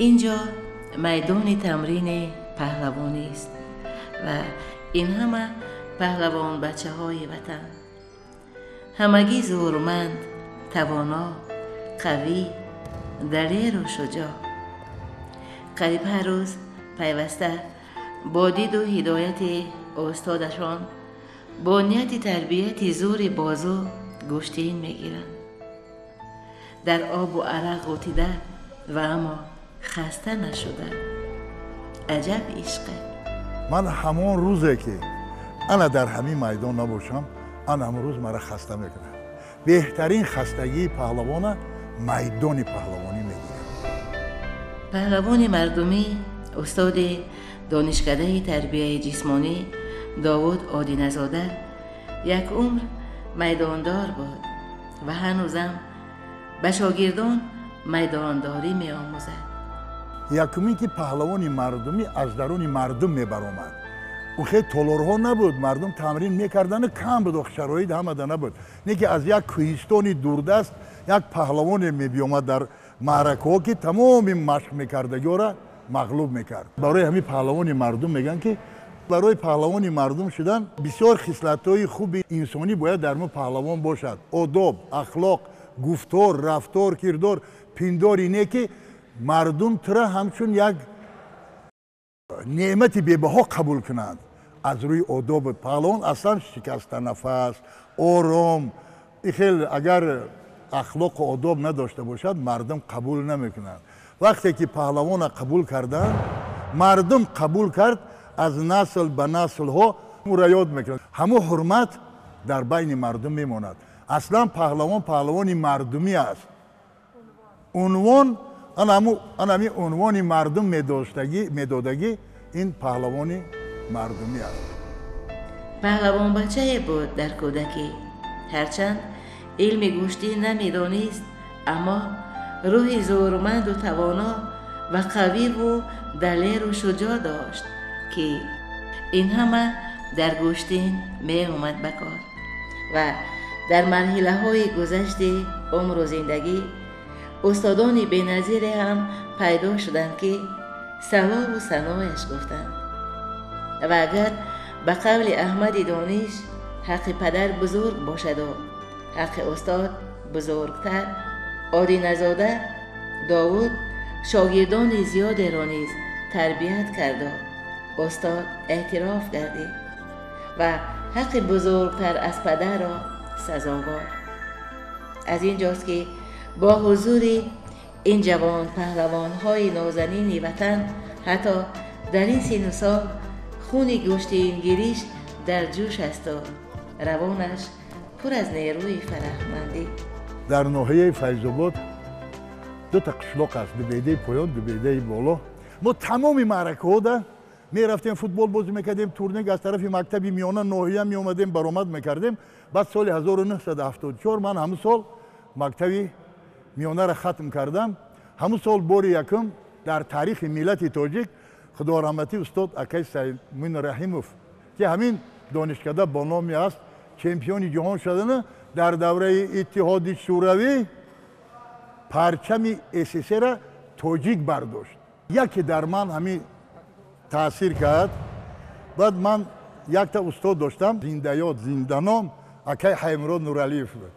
اینجا میدان تمرین پهلوانی است و این همه پهلوان بچه های وطن، همگی زورمند، توانا، قوی، دلیر و شجاع. قریب هر روز پیوسته با دید و هدایت استادشان با نیت تربیت زور بازو گوشتین میگیرند. در آب و عرق غوطیده و اما خسته نشده. عجب عشقه. من همون روزه که انا در همین میدان نباشم، انا همون روز مرا خسته میکنه. بهترین خستگی پهلوان میدان پهلوانی میگیره. پهلوان مردمی استاد دانشکده تربیت جسمانی داوود آدینه‌زاده یک عمر میداندار بود و هنوزم به شاگردان میدانداری می آموزد. یکمی که پهلوان مردمی از درون مردم میبرآمد. او خیلی تالارها نبود، مردم تمرین میکردن، کم بود، شرایط همه نبود. نه که از یک کوهستانی دوردست یک پهلوان میبیامد در معرکه ها که تمام مشق میکردگی را مغلوب میکرد. برای همین پهلوان مردم میگن که برای پهلوان مردم شدن بسیار خصلت‌های خوب انسانی باید در ما پهلوان باشد. آداب، اخلاق، گفتار، رفتار، کردار، پندار اینه که مردم ترا همچون یک نعمت بی‌بها قبول کنند. از روی آداب پهلوان اصلا شکست نفس، آرام، خیلی اگر اخلاق و آداب نداشته باشد مردم قبول نمیکنند. وقتی که پهلوان قبول کردن، مردم قبول کرد، از نسل به نسل ها او را یاد میکنند. همه حرمت در بین مردم میماند. اصلا پهلوان مردمی است. عنوان همین عنوان مردم میدادگی این پهلوان مردمی است. پهلوان بچه بود در کودکی، هرچند علم گوشتی نمیدانست، اما روح زورمند و توانا و قوی و دلیر و شجاع داشت که این همه در گوشتین می اومد بکار و در مرحله های گذشته عمر و زندگی استادان بی‌نظیر هم پیدا شدند که ثواب و ثنایش گفتند. و اگر به قول احمد دانش حق پدر بزرگ باشد و حق استاد بزرگتر، آدینه‌زاده داوود شاگردان زیاد را نیز تربیت کرد و استاد اعتراف کرده و حق بزرگتر از پدر را سزاوار. از اینجاست که با حضور این جوان پهلوان های نازنین وطن حتی در این سن و سال خون گوشتین گیریش در جوش است و روانش پر از نیروی فرهمندی. در ناحیه فیض‌آباد دو تا قشلاق است، دو بیده پایان، دو بیده بالا. ما تمام معرکه ها ده می رفتیم فوتبال بازی میکردیم، تورنیک از طرف مکتبی میانه ناحیه می اومدیم برآمد میکردیم. بعد سال 1974 من همون سال مکتبی میانه را ختم کردم. همون سال بار یکم در تاریخ ملت تاجیک خدا رحمتی استاد اکای سیمون رحیموف که همین دانشکده با نامی است، چمپیون جهان شدن در دوره اتحاد شوروی پرچم SSR را تاجیک برداشت. یکی در من همین تاثیر کرد. بعد من یک تا استاد داشتم، زنده‌یاد زندانام اکای حیمران نورعلیف بود.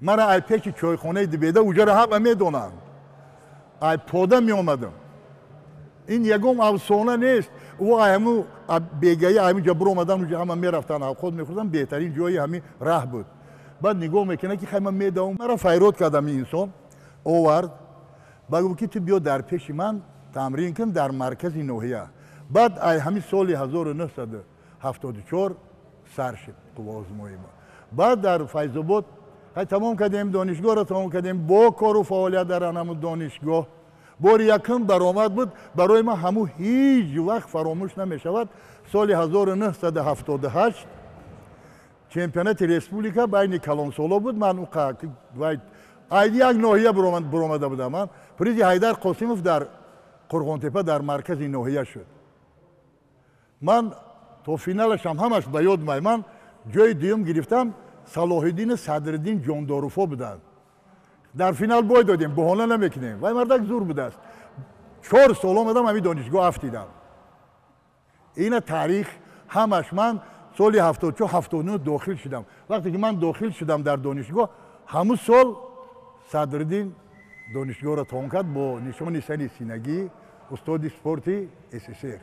مرا ای پیش چایخانه دبیده اوجا را همه میدونند. ای پاده می آمدم. این یکم افسانه نیست. او همون بیگایی همینجا برو آمدن اونجا همه میرفتن، خود میخوردن، بهترین جایی همین راه بود. بعد نگاه میکنه که خیلی من میدونم. مرا فیراد کردم این انسان آورد. بگو که تو بیا در پیش من تمرین کن در مرکز ناحیه. بعد ای همین سال 1974 سر شد قوازمایی ما. بعد در فیض‌آباد تمام کردیم، دانشگاه را تمام کردیم، با کار و فعالیت در همون دانشگاه بار یکم برآمد بود. برای ما همون هیچ وقت فراموش نمی شود. سال 1978 چمپیونات ریسپوبلیکا بین کلانسولا بود. من یک ناحیه برآمده بودم. من پریز حیدر قاسموف در قرغانتپه در مرکز ناحیه شد. من تا فینالش همش به یاد میاد. من جای دوم گرفتم، صلاح‌الدین صدرالدین جانداروفا بودند. در فینال بای دادیم، بهانه نمیکنیم. وای مردک زور بوده است. 4 سال آمدم همین دانشگاه افتیدم. این تاریخ همش من سال 74 79 داخل شدم. وقتی که من داخل شدم در دانشگاه همون سال صدرالدین دانشگاه را تمام کرد با نشان سن سینگی استاد اسپورتی SSR.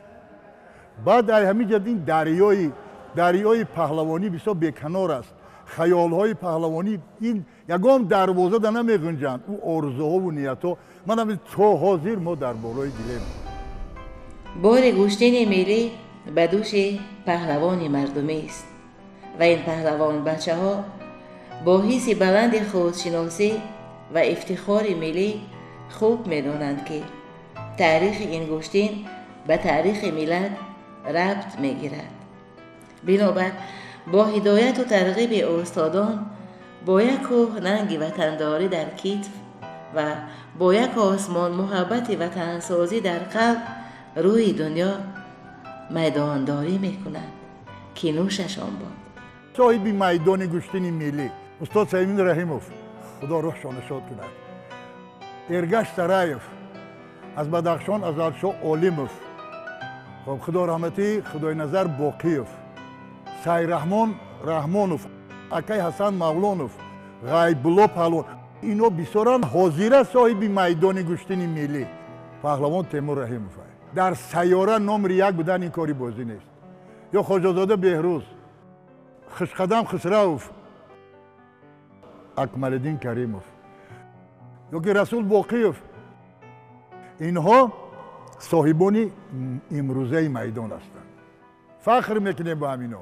بعد همینجا این دریای پهلوانی بسیار بیکنار است. خیال‌های پهلوانی این یگام دروازه در نمی‌گنجند. او آرزوها و نیت‌ها من هم تا حاضر ما در بالای دلم. بار گوشتین ملی به دوش پهلوان مردمی است و این پهلوان بچه ها با حس بلند خودشناسی و افتخار ملی خوب می‌دانند که تاریخ این گوشتین به تاریخ ملت ربط می‌گیرد. بنابر با هدایت و ترغیب استادان با یک کوه ننگ وطنداری در کتف و با یک آسمان محبت وطنسازی در قلب روی دنیا میدانداری میکنند که نوششان باد. صاحب میدان گوشتین ملی استاد سیمین رحیموف خدا روحشان شاد کند، ارگش سرایف از بدخشان آزادشاه عالموف، خب خدا رحمتی خدای نظر باقیوف، سای رحمانوف، اکای حسن مولانوف، غیبالله پهلوان، اینا بسیارن حاضر صاحب میدان گوشتین ملی پهلوان تیمور رحیموف. در سیاره نمره 1 بودن این کاری بازی نیست. یا خواجه‌زاده بهروز، خوشقدم خسروف، اکمالالدین کریموف، یا که رسول باقیوف، اینها صاحبان امروزه میدان هستند. فخر میکنیم با همینا.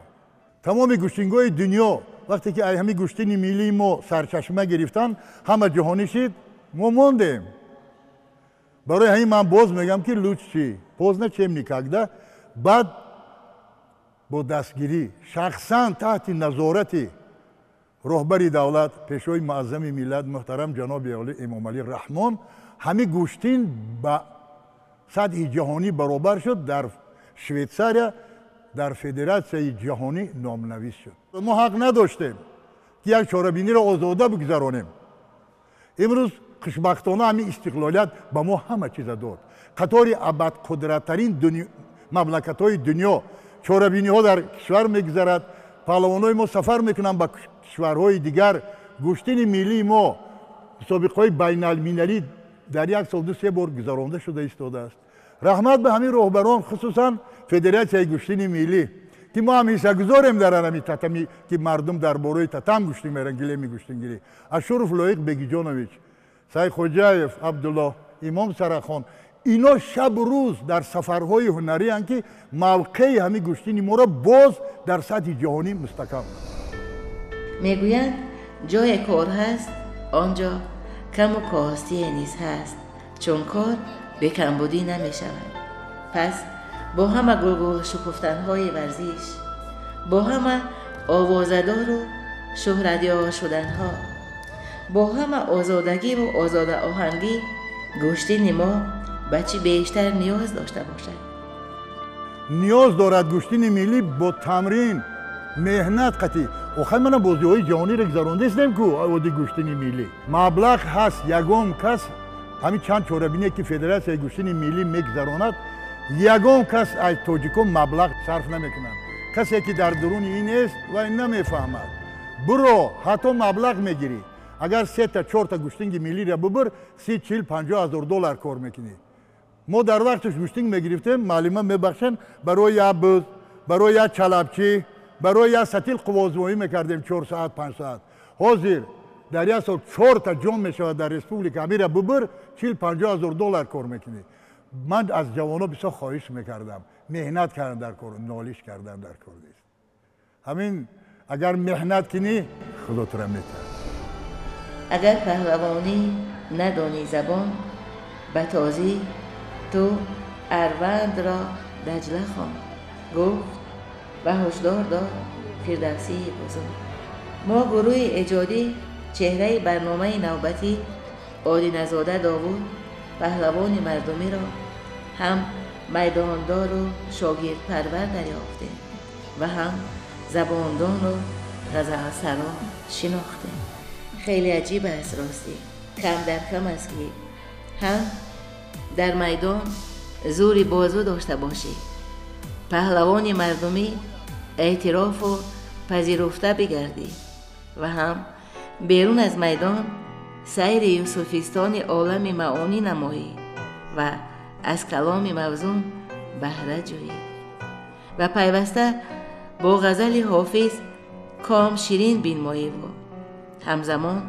تمام گوشتینگاه دنیا وقتی که همین گوشتین ملی ما سرچشمه گرفتن همه جهانی شد، ما موندیم. برای همین من باز میگم که لوچی поздно чем никогда بعد با دستگیری شخصا تحت نظارت رهبر دولت پیشوای معظم ملت محترم جناب امام علی رحمان همین گوشتین با سطح جهانی برابر شد. در شویتزاریا در فدراسیون جهانی نامنویس شد. ما حق نداشتیم که یک چاره‌بینی را آزاده بگذرانیم. امروز خوشبختانه همین استقلالیت به ما همه چیز داد. قطار ابد قدرت‌ترین مملکت‌های دنیا چاره‌بینی‌ها در کشور می‌گذرد. پهلوان‌های ما سفر می‌کنند به کشورهای دیگر. گوشتین ملی ما مسابقه‌های بین‌المللی در یک سال 2-3 بار گذرانده شده ایستاده است. رحمت به همین رهبران خصوصا فدراسیون گوشتین ملی که ما هم حصه گذاریم در همین تتمی که مردم در باره تتم گوشتین میرن گله گوشتین گیری. اشرف لایق بگی جانویچ، سعی خوجایف، عبدالله، امام سرخان، اینا شب روز در سفرهای هنری هستند که موقع همین گوشتین ما را باز در سطح جهانی مستحکم. میگویند جای کار هست آنجا کم و کاستی نیز هست، چون کار به کمبودی نمی شود. پس با همه گلگل شکفتنهای ورزش، با همه آوازدار و شهردار شدنها، با همه آزادگی و آزاد آهنگی گوشتین ما به چی بیشتر نیاز داشته باشد؟ نیاز دارد گوشتین ملی با تمرین مهنت قطعی. آخه من بازی‌های جهانی را گذرانده استم کو اودی گوشتین ملی مبلغ هست. یگام کس همین چند چاره‌بینی که فدراسیون گوشتین ملی میگذراند یگام کس از تاجیکان مبلغ صرف نمیکنند. کسی که در درون این است و این نمیفهمد. برو حتی مبلغ میگیری. اگر 3 تا 4 تا گوشتینگ ملی را ببر 30-40-50 هزار دلار کار میکنی. ما در وقتش گوشتینگ میگرفتیم معلومه میبخشن برای یک بز، برای یک چلبچی، برای یک ستیل قوازوایی میکردیم 4 ساعت 5 ساعت. حاضر در یک سال 4 تا جام میشود در ریسپوبلیک امیر ببر 40-50 هزار دلار کار میکنی. من از جوانا بسیار خواهش میکردم مهنت کردن در کار، نالش کردن در کار نیست. همین اگر مهنت کنی خدا تو را میتره. اگر پهلوانی ندانی زبان به تازی تو اروند را دجله خوان، گفت و هشدار داد فردوسی بزرگ. ما گروه ایجادی چهره برنامه نوبتی آدینه‌زاده داوود پهلوان مردمی را هم میداندار و شاگرد پرور دریافتیم و هم زباندان و غزلسرا شناختیم. خیلی عجیب است راستی، کم در کم است که هم در میدان زوری بازو داشته باشی، پهلوان مردمی اعتراف و پذیرفته بگردی و هم بیرون از میدان سیر یوسفیستان عالم معانی نمایی و از کلام موزون بهره جویی و پیوسته با غزل حافظ کام شیرین بینمایی و همزمان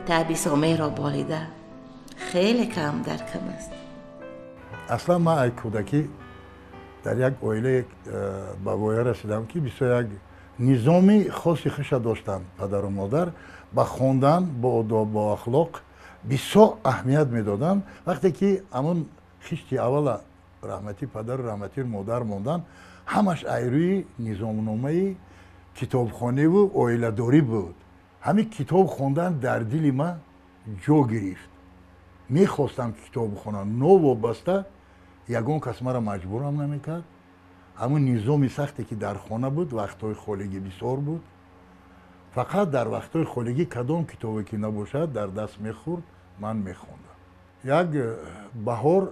تبسمه را بالیده خیلی کم در کم است. اصلا من از کودکی در یک عائله به وایه رسیدم که بسیار یک نظامی خاصی خوش داشتن. پدر و مادر با خواندن، با ادب، با اخلاق بسیار اهمیت میدادن. وقتی که همون خشتی اول رحمتی پدر و رحمتی مادر موندن، همش روی نظامنامه کتابخانه و عائله داری بود. همین کتاب خوندن در دل من جا گرفت. میخواستم که کتاب بخونم، نوابسته یگان کس مرا مجبورم نمیکرد. همون نظام سختی که در خانه بود، وقتهای خالگی بسیار بود. فقط در وقتهای خالگی کدام کتابی که نباشد در دست میخورد، من میخوندم. یک بهار،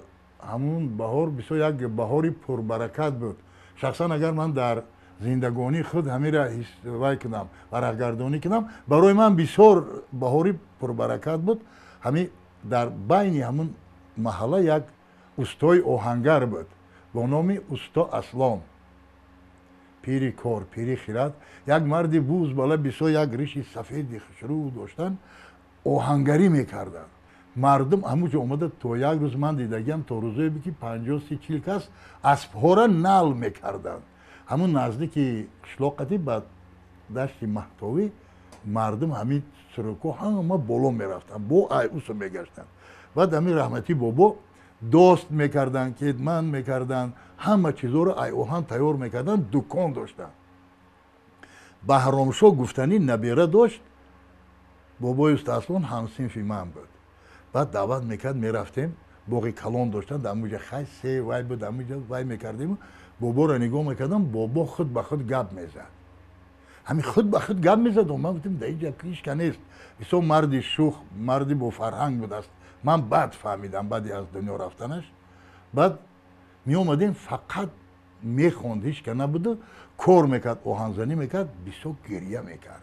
همون بهار بسیار یک بهاری پربرکت بود. شخصا اگر من در زندگانی خود همین را وای کنم و رهگردانی کنم، برای من بسیار بهاری پربرکت بود. همین در بین همون محله یک استای آهنگر بود با نام استا اسلام. پیری کار، پیری خیرات، یک مردی بوز بالا بسیار یک ریشی سفید خوشرو داشتن، آهنگری میکردن. مردم همونجا اومده تا یک روز من دیدگیم تا روزایی بود که 50-40 کس اسبها را نعل میکردن. همون نزدیک قشلاقتی بعد دشت محتوی مردم همین سرکو همه بالا میرفتن، با ایوسو میگشتن. بعد همین رحمتی بابا دوست میکردن، خدمت میکردن، همه چیزا رو آهن تیار میکردن، دکان داشتن. بهرامشاه گفتنی نبیره داشت، بابای استاسلان همسنفی من بود. بعد دعوت میکرد، میرفتیم، باقی کلان داشتن، در موجه خیلی سه وای بود، در موجه وای میکردیم. بابا را نگاه میکردم، بابا خود به خود گپ میزد. همین خود به خود گپ میزد و من گفتم در اینجا کلیش که نیست. بسیار مردی شوخ، مردی با فرهنگ بود است. من بعد فهمیدم، بعدی از دنیا رفتنش. بعد می اومدیم فقط میخوند، هیچ که نبود، کار میکرد، آهنزنی میکرد، بسیار گریه میکرد.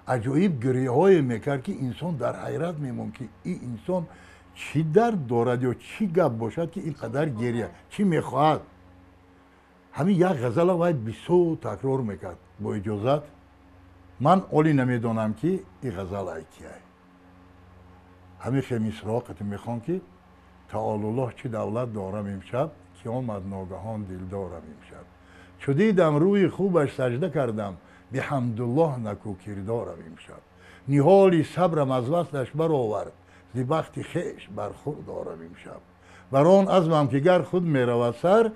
عجایب گریه های میکرد که انسان در حیرت میمون که این انسان چی درد دارد یا چی گپ باشد که اینقدر گریه، چی میخواهد. همین یک غزل وای بسیار تکرار میکرد. با اجازت من اولی نمیدونم که این غزل ای کیه. همین خیلی مصراقتی میخوام که تعالی الله چی دولت دارم امشب، که آمد ناگهان دل دارم امشب. چو دیدم روی خوبش سجده کردم، بحمدالله نکو کردارم امشب. نهالی صبرم از وصلش برآورد، ز بخت خویش برخوردارم امشب. بر آن عزمم که گر خود میرود سر،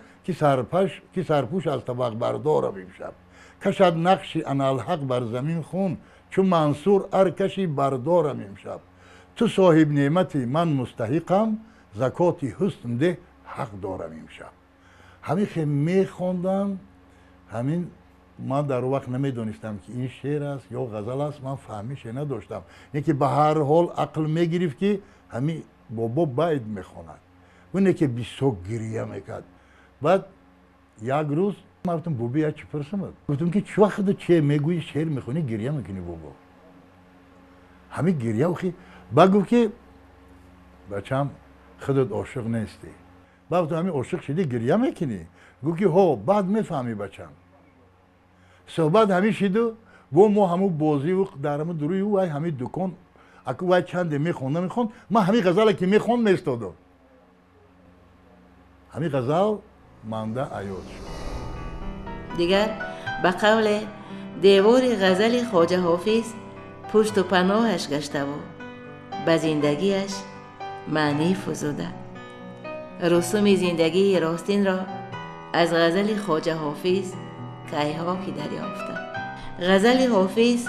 که سرپوش از طبق بردارم امشب. کشد نقش اناالحق بر زمین خون، چو منصور ارکشی بردارم امشب. تو صاحب نعمتی من مستحقم، زکات حسن ده حق دارم امشب. همین خیلی میخوندم. همین من در وقت نمیدونستم که این شعر است یا غزل است، من فهمیش نداشتم. یکی به هر حال عقل میگرفت که همین بابا باید میخواند. اونه که بسیار گریه میکرد. بعد یک روز من گفتم بابا چی پرسم؟ گفتم که چه وقت چه میگویی شعر میخونی گریه میکنی بابا؟ همین گریه وخی. بعد گفت که بچم خودت عاشق نیستی. بعد تو همین عاشق شدی گریه میکنی؟ گفت که ها بعد میفهمی بچم. صحبت همین شد و ما همون بازی و در همون دروی و همین دکان اکو وای چند میخوند من همین غزل که میخوند میستادم. همین غزل مانده عیاد شد. دیگر به قول دیوار غزل خواجه حافظ پشت و پناهش گشته و به زندگیش معنی فزوده. رسوم زندگی راستین را از غزل خواجه حافظ کیها که دریافته. غزل حافظ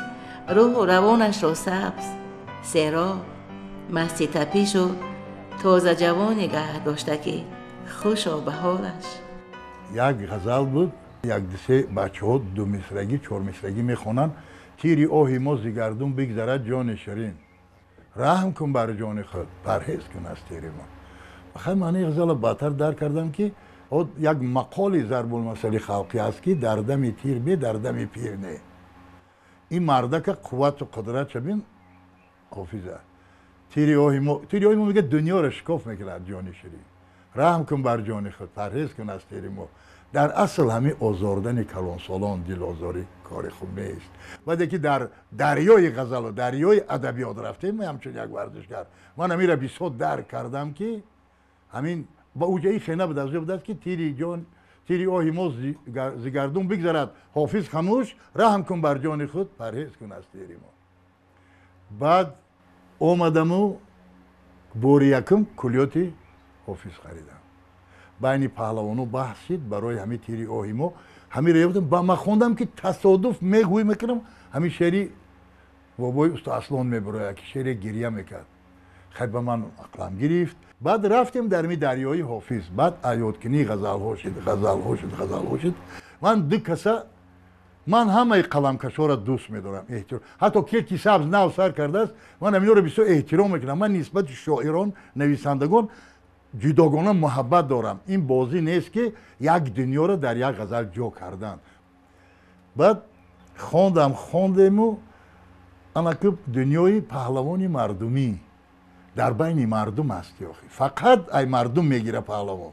روح و روانش را سبز، سیرا، مستی تپیش و تازه جوان نگه داشته که خوش و بهارش. یک غزل بود، یک دسه بچه ها دو مصرگی چهار مصرگی میخونن. تیری آهی ما ز گردون بگذرد جان شیرین، رحم کن بر جان خود، پرهیز کن از تیر ما. خیلی من این غزل بدتر درک کردم که یک مقال ضرب المثل خلقی است که در دم تیر به در دم پیر نه. این مرده که قوت و قدرت چبین حافظه. تیری اوهیمو میگه دنیا رو شکاف میکنه جان شیرین. رحم کن بر جان خود، پرهیز کن از تیری مو. در اصل همین آزاردن کلان سالان دل آزاری کار خوب نیست. بعد که در دریای غزل و دریای ادبیات رفتیم، من همچون یک ورزشگر من همین را بیشتر درک کردم که همین با اوجه خینه به دست بود که تیری اوهیمو زگردون بگذرد حافظ خاموش، رحم کن بر جان خود، پرهیز کن از تیری مو. بعد اومدم و بوری یکم کلیاتی حافظ خریدم. بین پهلوانو بحث شد برای همین تیری اوهیمو. همین رو با من خوندم که تصادف میگوی میکنم همین شعری بابای استاد اصلان میبره که شعری گریه میکرد. خیلی به من عقلم گرفت. بعد رفتیم در می دریای حافظ. بعد ایادکنی غزل ها شد. من دو کسا من همه قلمکشا را دوست میدارم، احترام. حتی کیکی سبز نو سر کرده است، من همین رو بسیار احترام میکنم. من نسبت شاعران، نویسندگان جداگانه محبت دارم. این بازی نیست که یک دنیا رو در یک غزل جا کردن. بعد خواندم و اما که دنیای پهلوانی مردمی در بین مردم است. فقط ای مردم میگیره پهلوان.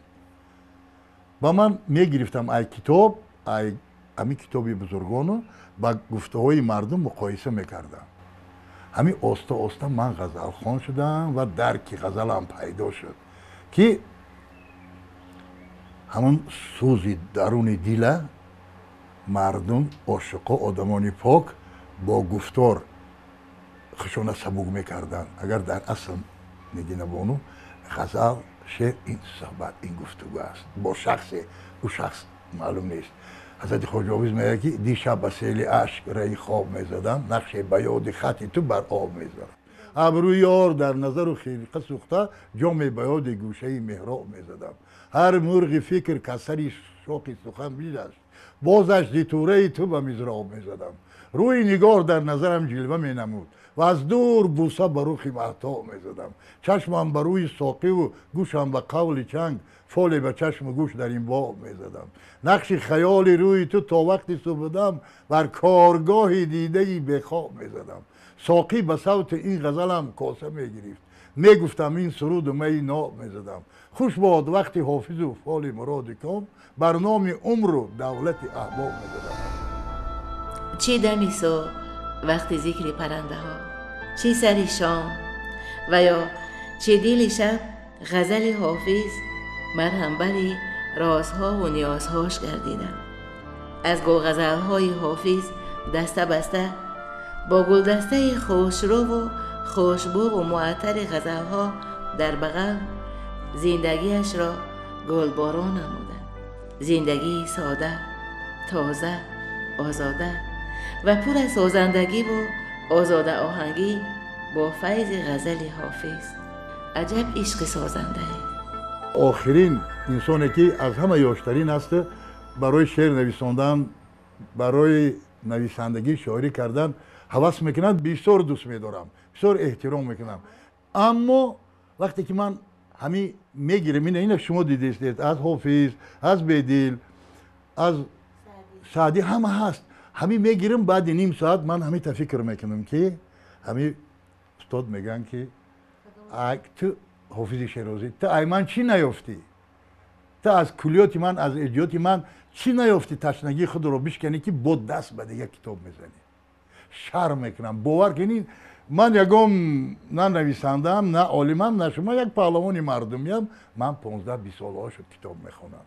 با من میگرفتم ای کتاب، ای همین کتابی بزرگانو با گفته های مردم مقایسه میکردم. همین آستا من غزل خوان شدم و درک غزل هم پیدا شد که همون سوزی درون دل مردم عاشقا آدمان پاک با گفتار خشونه سبوک میکردن. اگر در اصل میدینه بانو غزل شعر این صحبت این گفتگو است با او شخص معلوم نیست. حضرت خواجه حافظ میگه که دیشب به سیل اشک ری خواب میزدم، نقش بیاد خطی تو بر آب میذارم. ابروی یار در نظر و خیلقه سوخته، جام بیاد گوشه محراب میزدم. هر مرغ فکر کسری شوقی سخن بیداشت، بازش دیتوره تو به مزراب میزدم. روی نگار در نظرم جلوه مینمود و از دور بوسه بر رخ مهتاب میزدم. چشمم بر روی ساقی و گوشم به قول چنگ، فال به چشم و گوش در این باب میزدم. نقش خیال روی تو تا وقتی صبحدم بر کارگاه دیده‌ای به خواب میزدم. ساقی به صوت این غزلم کاسه میگرفت، میگفتم این سرود و می ناب میزدم. خوش باد وقتی حافظ و فال مراد کام، بر نام عمر و دولت احباب میزدم. چی دمی صبح وقتی ذکر پرنده ها، چی سری شام و یا چی دل شب، غزل حافظ مرهمبری رازها و نیازهاش گردیدم. از گل غزلهای حافظ دسته بسته با گلدسته خوشرو و خوشبو و معطر غزلها در بغل زندگیش را گلباران نمودند. زندگی ساده، تازه، آزاده و پر از سازندگی و آزاده آهنگی با فیض غزل حافظ. عجب عشق سازنده. آخرین انسانی که از همه یاشترین است برای شعر نویساندن، برای نویسندگی شاعری کردن هوس میکنند. بسیار دوست میدارم، بسیار احترام میکنم. اما وقتی که من همین میگیرم، این شما دیدید از حافظ، از بیدل، از سعدی همه هست، همین میگیرم. بعد نیم ساعت من همین فکر میکنم که همین استاد میگن که تو حافظ شیرازی تو ای من چی نیافتی؟ تو از کلیات من، از اجیات من چی نیافتی تشنگی خود رو بشکنی که با دست بده یک کتاب میزنی؟ شرم میکنم. باور کنین من یکم نه نویسندم، نه عالمم، نه شما، یک پهلوان مردمیم. من 15-20 سال ها شد کتاب میخونم.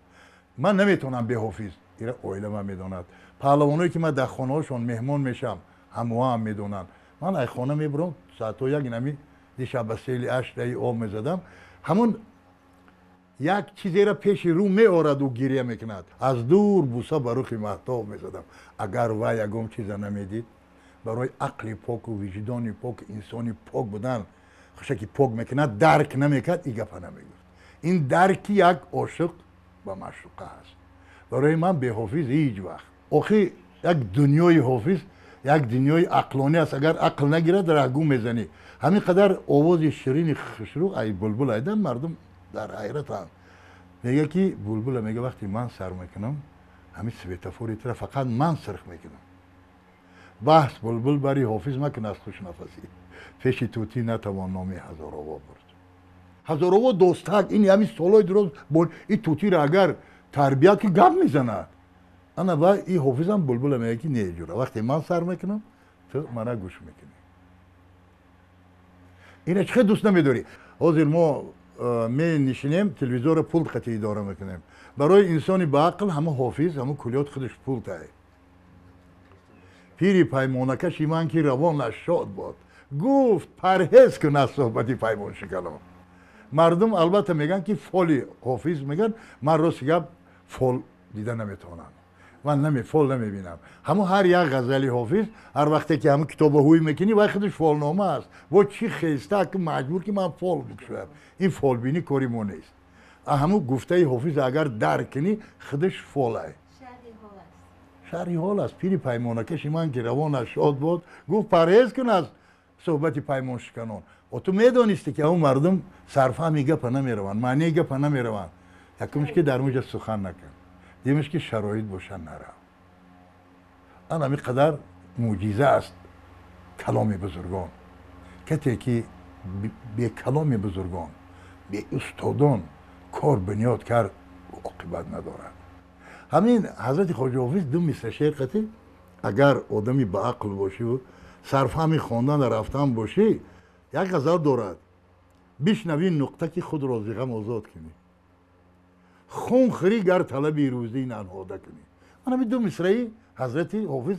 من نمیتونم به حافظ، اینا اویله من میدوند. پهلوانایی که من در خانه هاشون مهمان میشم هم میدونن. من ای خانه میبرم ساعت یک نمی دیشب به سیل اشک ری آب میزدم، همون یک چیزی را پیش رو میآورد و گریه میکند. از دور بوسه بر رخ مهتاب میزدم. اگر وای یکم چیز نمیدید، برای عقل پاک و وجدان پاک، انسانی پاک بودن خوشکی پاک میکند، درک نمیکرد، این گپا نمیگفت. این درک یک عاشق با معشوقه است. برای من به حافظ هیچ وقت آخه یک دنیای حافظ یک دنیای عقلانی است. اگر عقل نگیرد رگو میزنی. همین قدر آواز شیرین خسرو ای بلبل ایدن مردم در حیرتم. میگه که بلبل میگه وقتی من سر میکنم همین سویتافوری طرف فقط من سرخ میکنم. بحث بلبل برای حافظ مکن از خوش نفسی. پیش توتی نتوان نامی هزارآوا برد. هزارآوا دوستک این همین سالای درست این توتی را اگر تربیت که گپ میزند. انا با این حافظم بلبل میگه که نه جوره. وقتی من سر میکنم تو منو گوش میکنی. اینه چه دوست نمیداری. حاضر ما می نشینیم تلویزیون پول خطی اداره میکنیم. برای انسانی با عقل همه حافظ همه کلیات خودش پول تای. پیری پیمانکش ایمان که روانش شاد بود. گفت پرهیز کن از صحبتی پیمان شکنم. مردم البته میگن که فولی حافظ میگن من راست گپ فول دیده نمیتونم. من فول نمیبینم. همون هر یک غزلی حافظ هر وقتی که همون کتاب هوی میکنی وای خودش فولنامه است. و چی خسته که مجبور که من فول بکشم. این فول بینی کاری ما نیست. همون گفته حافظ اگر درک کنی خودش فوله. شرحی حال است. پیری پیمانکش ایمان که روانش شاد بود گفت پرهیز کن از صحبتی پیمان شکنان. و تو میدانستی که اون مردم صرفه‌می گپ نمیروند معنی گپ نمیروند. یکمش که در موجه سخن نکن. دیمش که شرایط باشن نره. آن همی قدر معجزه است کلام بزرگان. کسی که به کلام بزرگان به استادان کار بنیاد کرد عاقبت ندارد. همین حضرت خواجه حافظ دو مثل شعر قطعی اگر آدمی با عقل باشی و صرفه‌می خواندن و رفتن باشی یک غزل دارد. بشنوی نقطه که خود را ز غم آزاد کنی. خون خری گر طلبی روزی ننهاده کنی. من همین دو مصرعی حضرت حافظ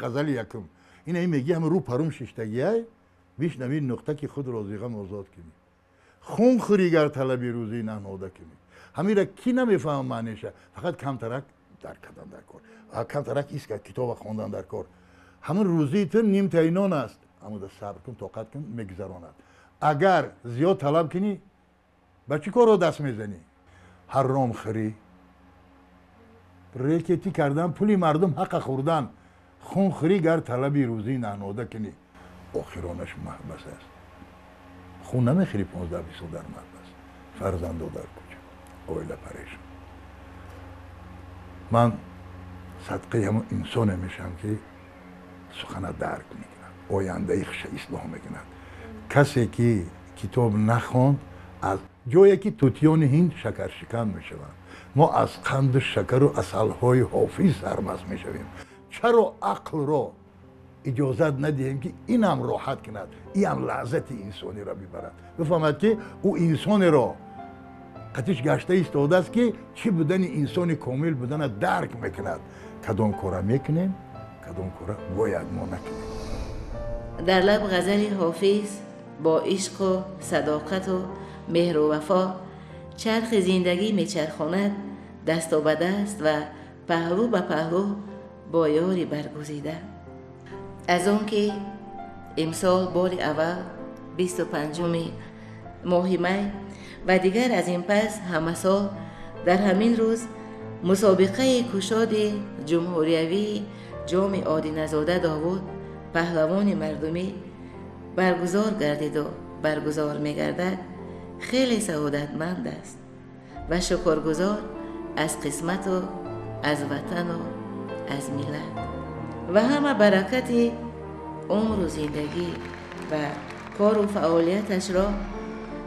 غزل یکم. این میگی همه رو پروم ششتگیه بشنوی نقطه که خود را ز غم آزاد کنی. خون خری گر طلبی روزی ننهاده کنی. همین را کی نمیفهم معنیشه. فقط کمترک درک کردن در کار. کمترک ایست که کتاب خواندن در کار. همون روزی تو نیم تعینان است. اما در صبر کن طاقت کن میگذراند. اگر زیاد طلب کنی به چی کار رو دست میزنی؟ حرام خری ریکتی کردن پولی مردم حق خوردن خون خری گر طلبی روزی ننهاده کنی آخرانش محبس است. خون نمیخری 15-20 در محبس فرزند در کجا اویله پریشان. من صدقه همون انسان میشم که سخن درک میکنم آینده ایخش اصلاح میکنم. کسی که کتاب نخوند از جایی که توتیان هند شکر شکن میشوند ما از قند شکر و عسلهای حافظ سرمست میشویم. چرا عقل را اجازت ندهیم که اینم راحت کند اینم لذت انسانی را ببرد بفهمد که او انسان را قطعش گشته ایستاده است که چی بودن انسان کامل بودن درک میکند. کدام کار میکنیم کدام کار باید ما نکنیم. در لب غزل حافظ با عشق و صداقت و مهر و وفا چرخ زندگی میچرخاند دست و به دست و پهلو به پهلو با یاری برگزیده. از آن که امسال بار اول 25 ماه می و دیگر از این پس همه سال در همین روز مسابقه کشاد جمهوریوی جام عادی نژاد داوود پهلوان مردمی برگزار گردید و برگزار می‌گردد خیلی سعادتمند است و شکرگزار از قسمت و از وطن و از ملت و همه برکت عمر و زندگی و کار و فعالیتش را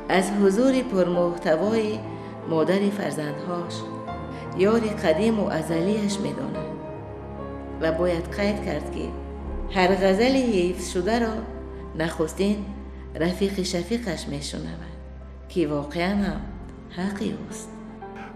از حضور پرمحتوای مادر فرزندهاش یار قدیم و ازلیش می‌داند و باید قید کرد که هر غزل حفظ شده را نخستین رفیق شفیقش میشنود که واقعا هم حقی است.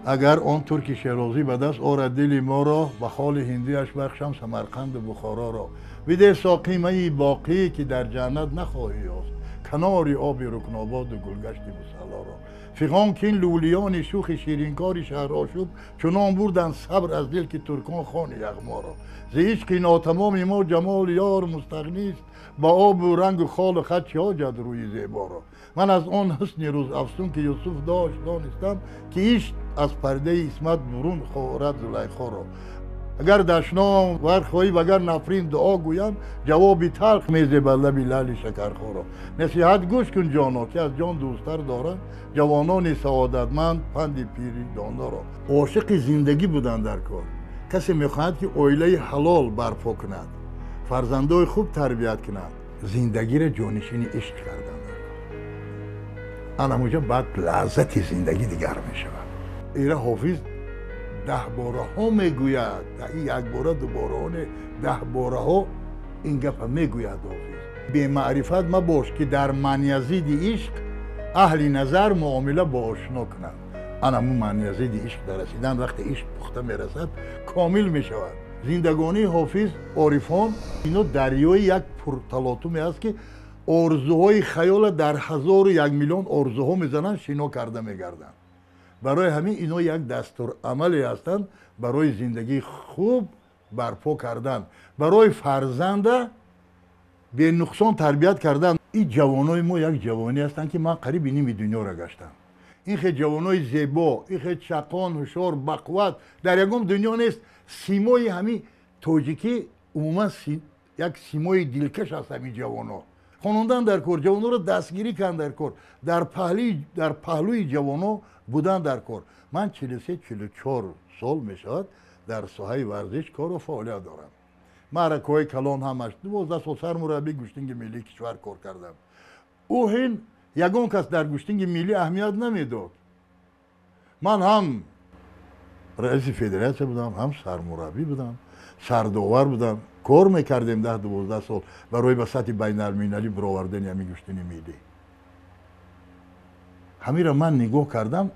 اگر آنطور که شیرازی به دست آرد دل ما را به خال هندیش بخشم سمرقند و بخارا را بده ساقی می باقی که در جنت نخواهی یافت کنار آب رکناباد و گلگشت مصلا را فیغان که این لولیان شوخ شیرینکاری شهرآشوب چنان بردن صبر از دل که ترکان خان یغما را ز عشق ناتمام ما جمال یار مستغنی است با آب و رنگ و خال و خط چه حاجت روی زیبا را. من از آن حسن روز افسون که یوسف داشت دانستم که عشق از پرده عصمت برون خورد زلیخا را. اگر دشنام ورخواهی و اگر نفرین دعا گویم جوابی تلخ میزه به لبی لعل شکرخوارا. نصیحت گوش کن جانا که از جان دوستر دارم جوانان سعادتمند پند پیری دانا را. عاشق زندگی بودن در کار. کسی میخواهد که عائله حلال برپا کند، فرزندای خوب تربیت کند، زندگی را جانشین عشق کردن. همونجا بعد لذت زندگی دیگر میشود. ایره حافظ 10 باره ها میگوید، این یک باره دو باره نه 10 باره ها این گپ میگوید حافظ. به معرفت مباش که در منیزید عشق اهل نظر معامله با آشنا کنند. همون منیزید عشق در رسیدن وقت عشق پخته میرسد کامل میشود. زندگانی حافظ عارفان اینا دریای یک پرتلاطمی است که آرزوهای خیال در 1001 میلیون آرزوها میزنن شنا کرده میگردن. برای همین اینا یک دستور عملی هستند برای زندگی خوب برپا کردن، برای فرزند به نقصان تربیت کردن. این جوانای ما یک جوانی هستند که من قریب اینی دنیا را گشتم. این خیلی جوانای زیبا، این خیلی چقان، هوشیار، بقوت در یکم دنیا نیست. سیمای همین تاجیکی عموما یک سیمای دلکش هست همین جوانا. خانوندن در کار، جوانا رو دستگیری کردن در کار، در پهلوی جوانا بودن در کار. من 43-44 سال میشود در ساحه ورزش کار و فعالیت دارم. معرکه‌های کلان همش 12 سال سرمربی گوشتنگ ملی کشور کار کردم. او هین یگان کس در گوشتنگ ملی اهمیت نمیداد. من هم رئیس فدراسیون بودم، هم سرمربی بودم، سرداور بودم. کار میکردیم 10-12 سال برای به سطح بین المللی برآوردن همین گوشتنی ملی. همین را من نگاه کردم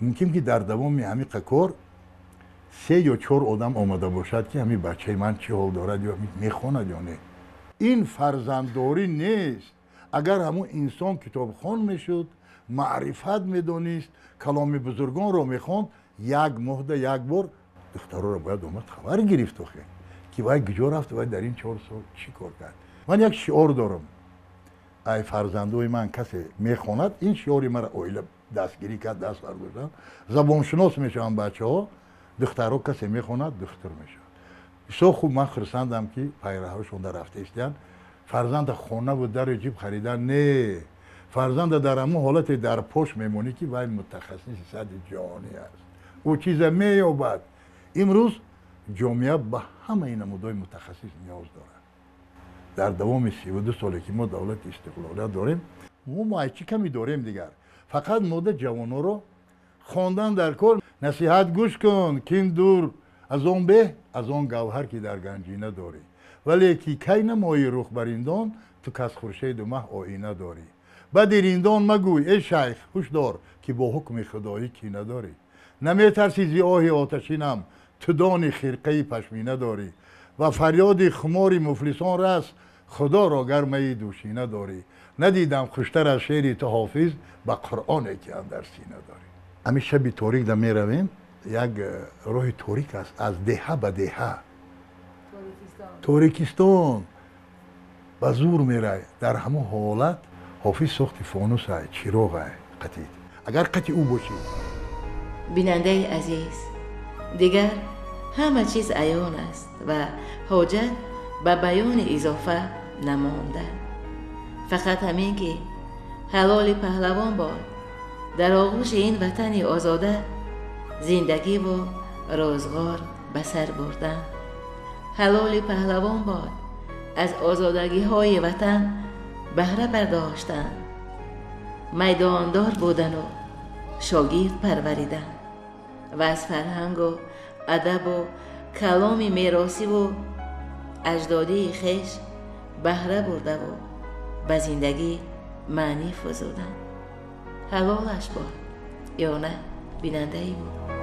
ممکن که در دوام همین کار 3 یا 4 آدم آمده باشد که همین بچه من چه حال دارد یا میخواند یا نه. این فرزندداری نیست. اگر همون انسان کتابخوان میشد، معرفت میدانست، کلام بزرگان را میخواند، یک مهده یک بار دخترها را باید اومد خبر گرفت که باید کجا رفت و باید در این 4 سال چی کار کرد. من یک شعار دارم، ای فرزندوی من کسی میخواند، این شعاری مرا اویل دستگیری کرد، دست برداشتم. زبانشناس میشن بچه ها، دخترها کسی میخواند دختر میشن. بسیار خوب من خرسندم که پیرهاشون در رفته استیان. فرزند خانه و در جیب خریدن نه، فرزند در همون حالت در پشت میمونی که وای متخصص صد جهانی است. او چیز مییابد. امروز جامعه به همه این نمودهای متخصص نیاز دارد. در دوام 32 سالی که ما دولت استقلالیت داریم، ما مایچی کمی داریم دیگر. فقط ماده جوانا رو خواندن در کار. نصیحت گوش کن کین دور از آن به از آن گوهر که در گنجینه داری. ولی که کی نمایی رخ بریندان تو کس خورشید و مه آینه داری. به دیریندان مگوی ای شیخ هوشدار که با حکم خدایی کی نداری. نمیترسی زی آه آتشینم تو دان خرقه پشمینه داری. و فریاد خمار مفلسان رس خدا را گرمه دوشینه داری. ندیدم خوشتر از شعری تو حافظ به قرآنی که اندر سینه داری. همین شب تاریک در میرویم، یک راه تاریک است از دهه به دهه. تاریکستان به زور میره. در همه حالت حافظ ساخت فانوس های چراغ های قطعید. اگر قطع او باشی. بیننده عزیز، دیگر همه چیز عیان است و حاجت به بیان اضافه نمانده. فقط همین که حلال پهلوان باد در آغوش این وطن آزاده زندگی و روزگار به سر بردن. حلال پهلوان باد از آزادگی های وطن بهره برداشتن، میداندار بودن و شاگرد پروریدن و از فرهنگ و ادب و کلام میراثی و اجدادی خویش بهره برده و به زندگی معنی فزودن. حلالش باد یا نه بیننده ای بود.